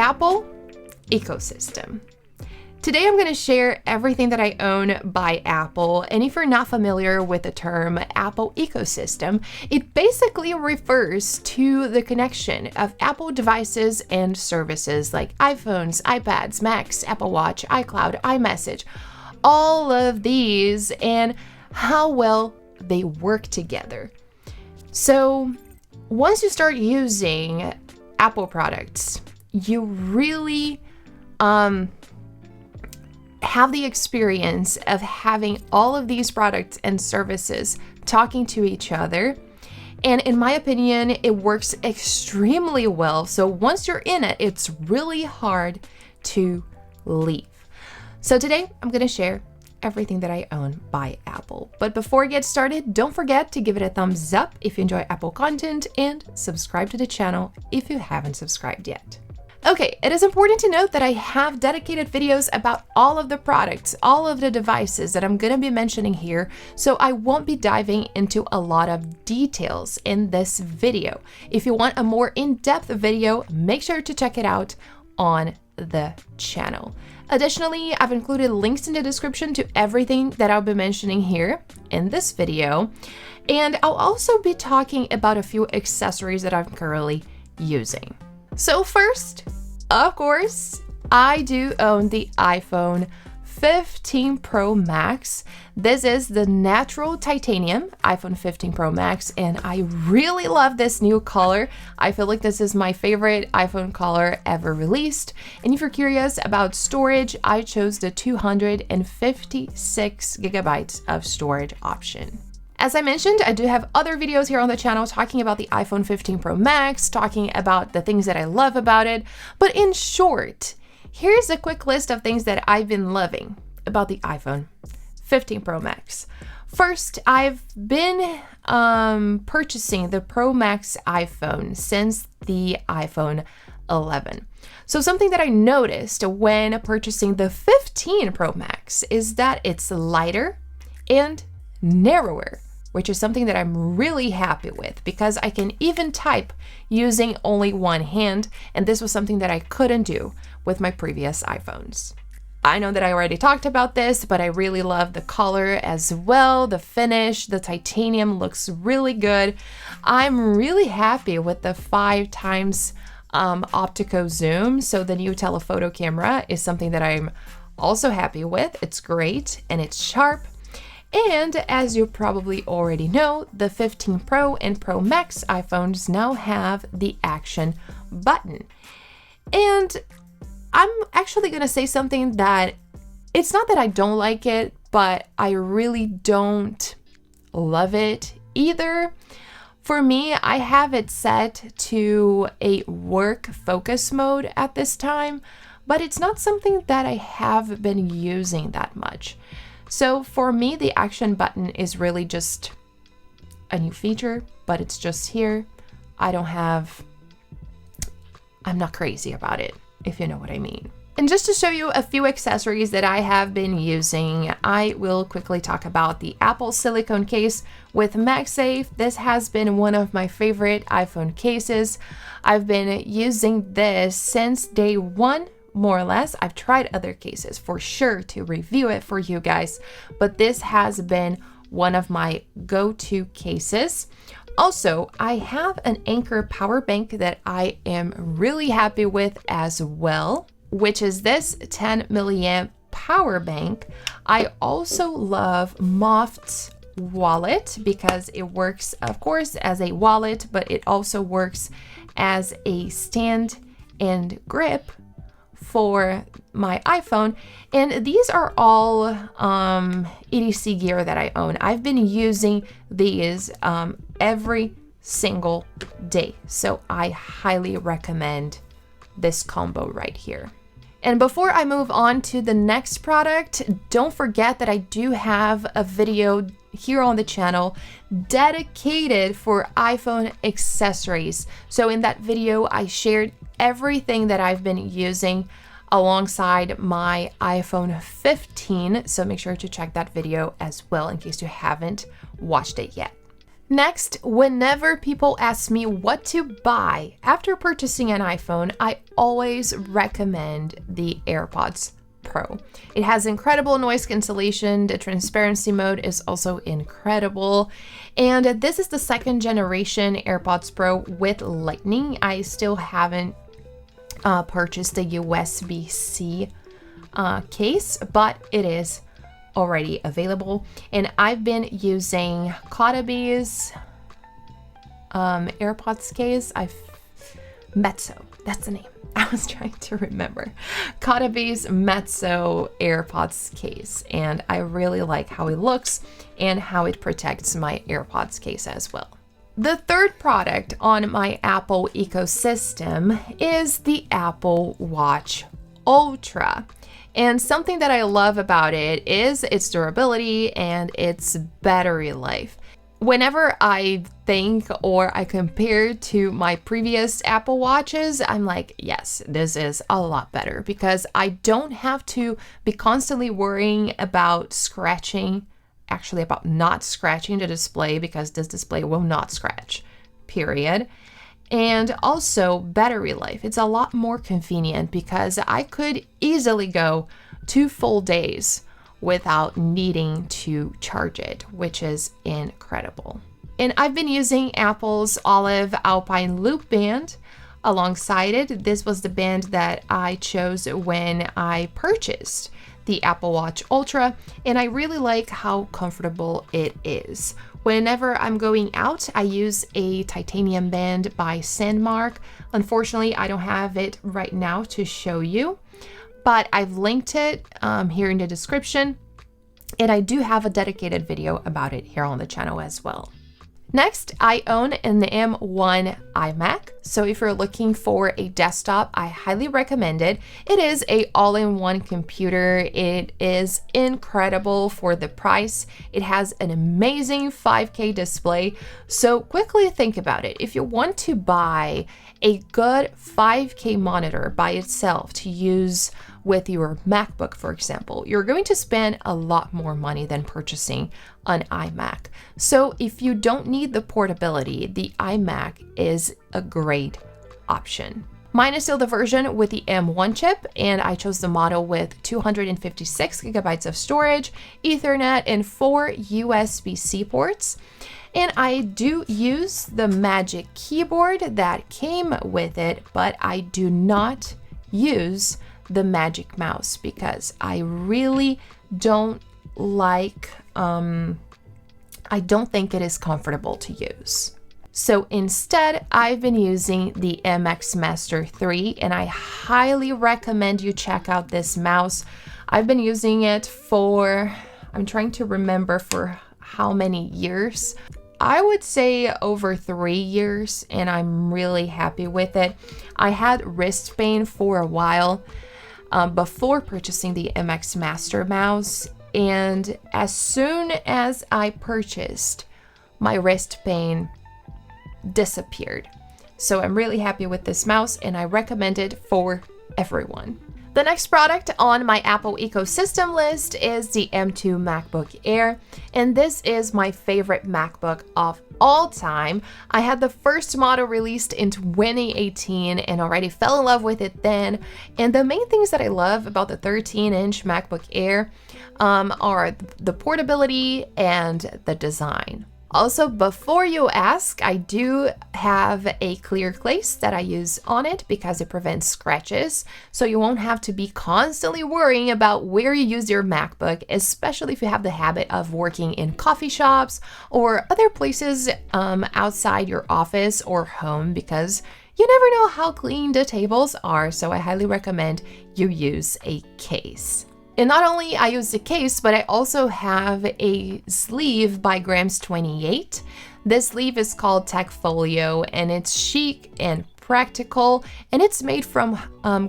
Apple ecosystem. Today I'm going to share everything that I own by Apple, and if you're not familiar with the term Apple ecosystem, it basically refers to the connection of Apple devices and services like iPhones, iPads, Macs, Apple Watch, iCloud, iMessage, all of these, and how well they work together. So once you start using Apple products, you really have the experience of having all of these products and services talking to each other. And in my opinion, it works extremely well. So once you're in it, it's really hard to leave. So today I'm going to share everything that I own by Apple. But before I get started, don't forget to give it a thumbs up if you enjoy Apple content and subscribe to the channel if you haven't subscribed yet. Okay, it is important to note that I have dedicated videos about all of the products, all of the devices that I'm going to be mentioning here, so I won't be diving into a lot of details in this video. If you want a more in-depth video, make sure to check it out on the channel. Additionally, I've included links in the description to everything that I'll be mentioning here in this video, and I'll also be talking about a few accessories that I'm currently using. So first, of course, I do own the iPhone 15 Pro Max. This is the natural titanium iPhone 15 Pro Max, and I really love this new color. I feel like this is my favorite iPhone color ever released. And if you're curious about storage, I chose the 256 gigabytes of storage option. As I mentioned, I do have other videos here on the channel talking about the iPhone 15 Pro Max, talking about the things that I love about it. But in short, here's a quick list of things that I've been loving about the iPhone 15 Pro Max. First, I've been purchasing the Pro Max iPhone since the iPhone 11. So something that I noticed when purchasing the 15 Pro Max is that it's lighter and narrower, which is something that I'm really happy with because I can even type using only one hand, and this was something that I couldn't do with my previous iPhones. I know that I already talked about this, but I really love the color as well, the finish, the titanium looks really good. I'm really happy with the 5x optical zoom, so the new telephoto camera is something that I'm also happy with. It's great and it's sharp. And as you probably already know, the 15 Pro and Pro Max iPhones now have the action button. And I'm actually going to say something that it's not that I don't like it, but I really don't love it either. For me, I have it set to a work focus mode at this time, but it's not something that I have been using that much. So for me, the action button is really just a new feature, but it's just here. I'm not crazy about it, if you know what I mean. And just to show you a few accessories that I have been using, I will quickly talk about the Apple silicone case with MagSafe. This has been one of my favorite iPhone cases. I've been using this since day one, more or less. I've tried other cases for sure to review it for you guys, but this has been one of my go-to cases. Also, I have an Anker power bank that I am really happy with as well, which is this 10 milliamp power bank. I also love Moft's wallet because it works, of course, as a wallet, but it also works as a stand and grip for my iPhone. And these are all EDC gear that I own. I've been using these every single day, so I highly recommend this combo right here. And before I move on to the next product, don't forget that I do have a video here on the channel dedicated for iPhone accessories. So in that video, I shared everything that I've been using alongside my iPhone 15. So make sure to check that video as well in case you haven't watched it yet. Next, whenever people ask me what to buy after purchasing an iPhone, I always recommend the AirPods Pro. It has incredible noise cancellation. The transparency mode is also incredible. And this is the second generation AirPods Pro with Lightning. I still haven't purchased the USB-C case, but it is already available. And I've been using Cotabee's AirPods case. Mezzo, that's the name. I was trying to remember. Cotabee's Mezzo AirPods case, and I really like how it looks and how it protects my AirPods case as well. The third product on my Apple ecosystem is the Apple Watch Ultra. And something that I love about it is its durability and its battery life. Whenever I think or I compare to my previous Apple Watches, I'm like, yes, this is a lot better because I don't have to be constantly worrying about about not scratching the display, because this display will not scratch, period. And also battery life. It's a lot more convenient because I could easily go 2 full days without needing to charge it, which is incredible. And I've been using Apple's Olive Alpine Loop Band alongside it. This was the band that I chose when I purchased the Apple Watch Ultra, and I really like how comfortable it is. Whenever I'm going out, I use a titanium band by Sandmark. Unfortunately, I don't have it right now to show you, but I've linked it here in the description, and I do have a dedicated video about it here on the channel as well. Next, I own an M1 iMac. So if you're looking for a desktop, I highly recommend it. It is an all-in-one computer. It is incredible for the price. It has an amazing 5K display. So quickly think about it. If you want to buy a good 5K monitor by itself to use with your MacBook, for example, you're going to spend a lot more money than purchasing an iMac. So if you don't need the portability, the iMac is a great option. Mine is still the version with the M1 chip, and I chose the model with 256 gigabytes of storage, Ethernet, and 4 USB-C ports. And I do use the Magic Keyboard that came with it, but I do not use the Magic Mouse because I really don't like, I don't think it is comfortable to use. So instead, I've been using the MX Master 3, and I highly recommend you check out this mouse. I've been using it for, I'm trying to remember for how many years. I would say over 3 years, and I'm really happy with it. I had wrist pain for a while before purchasing the MX Master mouse, and as soon as I purchased, my wrist pain disappeared. So I'm really happy with this mouse, and I recommend it for everyone. The next product on my Apple ecosystem list is the M2 MacBook Air, and this is my favorite MacBook of all time. I had the first model released in 2018 and already fell in love with it then. And the main things that I love about the 13-inch MacBook Air are the portability and the design. Also, before you ask, I do have a clear case that I use on it because it prevents scratches, so you won't have to be constantly worrying about where you use your MacBook, especially if you have the habit of working in coffee shops or other places outside your office or home, because you never know how clean the tables are, so I highly recommend you use a case. And not only I use the case, but I also have a sleeve by Grams 28. This sleeve is called Tech Folio, and it's chic and practical, and it's made from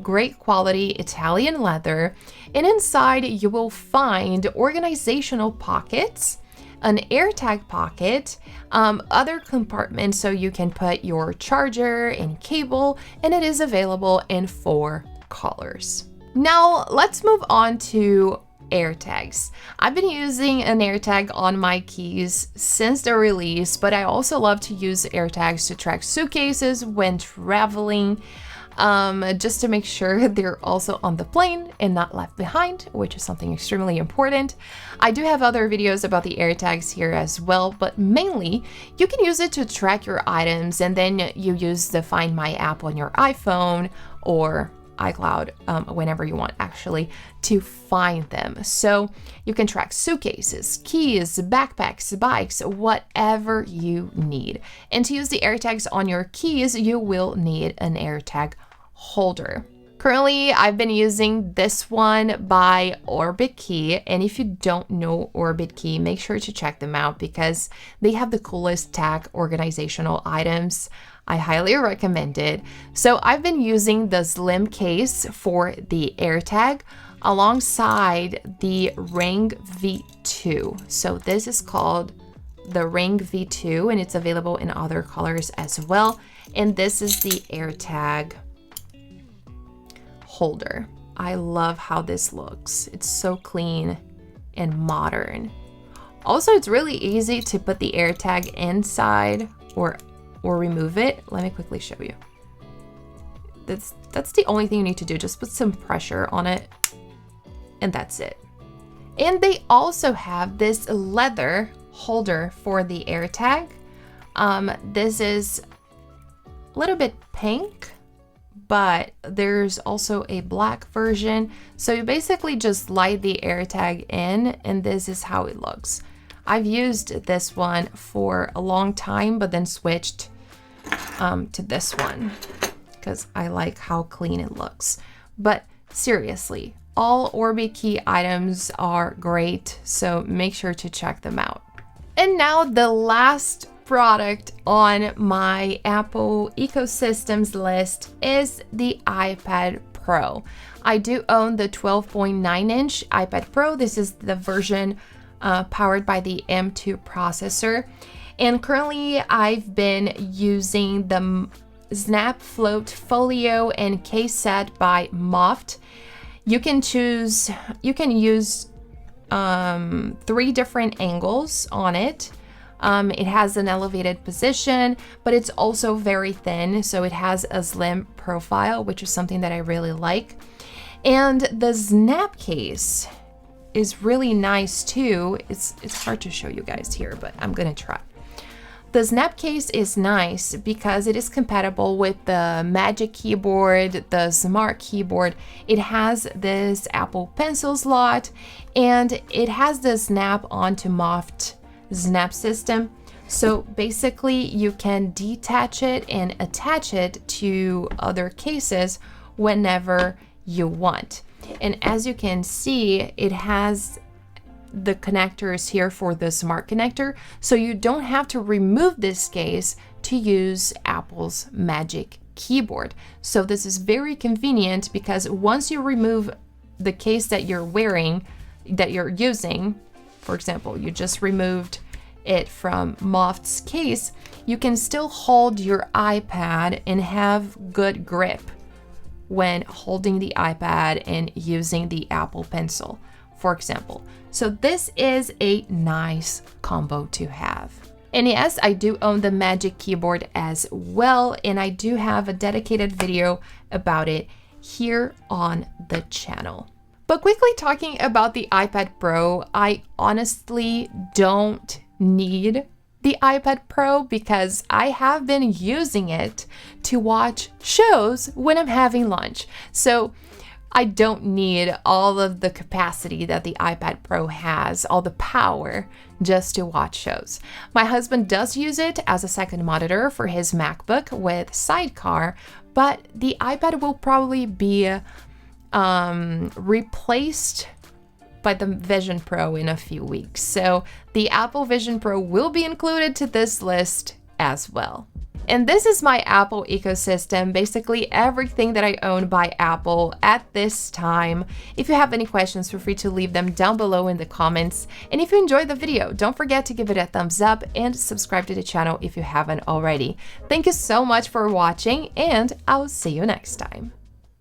great quality Italian leather. And inside you will find organizational pockets, an AirTag pocket, other compartments so you can put your charger and cable, and it is available in 4 colors. Now let's move on to AirTags. I've been using an AirTag on my keys since the release, but I also love to use AirTags to track suitcases when traveling, just to make sure they're also on the plane and not left behind, which is something extremely important. I do have other videos about the AirTags here as well, but mainly you can use it to track your items, and then you use the Find My app on your iPhone or iCloud, whenever you want actually, to find them. So you can track suitcases, keys, backpacks, bikes, whatever you need. And to use the AirTags on your keys, you will need an AirTag holder. Currently, I've been using this one by Orbit Key, and if you don't know Orbit Key, make sure to check them out because they have the coolest tag organizational items. I highly recommend it. So I've been using the slim case for the AirTag alongside the Ring V2. So this is called the Ring V2 and it's available in other colors as well. And this is the AirTag holder. I love how this looks. It's so clean and modern. Also, it's really easy to put the AirTag inside or remove it. Let me quickly show you. That's the only thing you need to do. Just put some pressure on it and that's it. And they also have this leather holder for the AirTag. This is a little bit pink, but there's also a black version. So you basically just slide the AirTag in and this is how it looks. I've used this one for a long time, but then switched to this one because I like how clean it looks. But seriously, all Orbit Key items are great, so make sure to check them out. And now the last product on my Apple ecosystems list is the iPad Pro. I do own the 12.9-inch iPad Pro. This is the version powered by the M2 processor. And currently I've been using the Snap Float Folio and case set by Moft. You can use 3 different angles on it. It has an elevated position, but it's also very thin, so it has a slim profile, which is something that I really like. And the snap case is really nice too. It's hard to show you guys here, but I'm gonna try. The snap case is nice because it is compatible with the Magic Keyboard, the Smart Keyboard. It has this Apple Pencil slot, and it has the snap onto Moft snap system. So basically you can detach it and attach it to other cases whenever you want. And as you can see, it has the connectors here for the smart connector, so you don't have to remove this case to use Apple's Magic Keyboard. So this is very convenient because once you remove the case that you're wearing, that you're using, for example, you just removed it from Moft's case, you can still hold your iPad and have good grip when holding the iPad and using the Apple Pencil, for example. So this is a nice combo to have. And yes, I do own the Magic Keyboard as well, and I do have a dedicated video about it here on the channel. But quickly talking about the iPad Pro, I honestly don't need the iPad Pro because I have been using it to watch shows when I'm having lunch. So I don't need all of the capacity that the iPad Pro has, all the power, just to watch shows. My husband does use it as a second monitor for his MacBook with Sidecar, but the iPad will probably be replaced by the Vision Pro in a few weeks. So the Apple Vision Pro will be included to this list as well. And this is my Apple ecosystem, basically everything that I own by Apple at this time. If you have any questions, feel free to leave them down below in the comments. And if you enjoyed the video, don't forget to give it a thumbs up and subscribe to the channel if you haven't already. Thank you so much for watching, and I'll see you next time.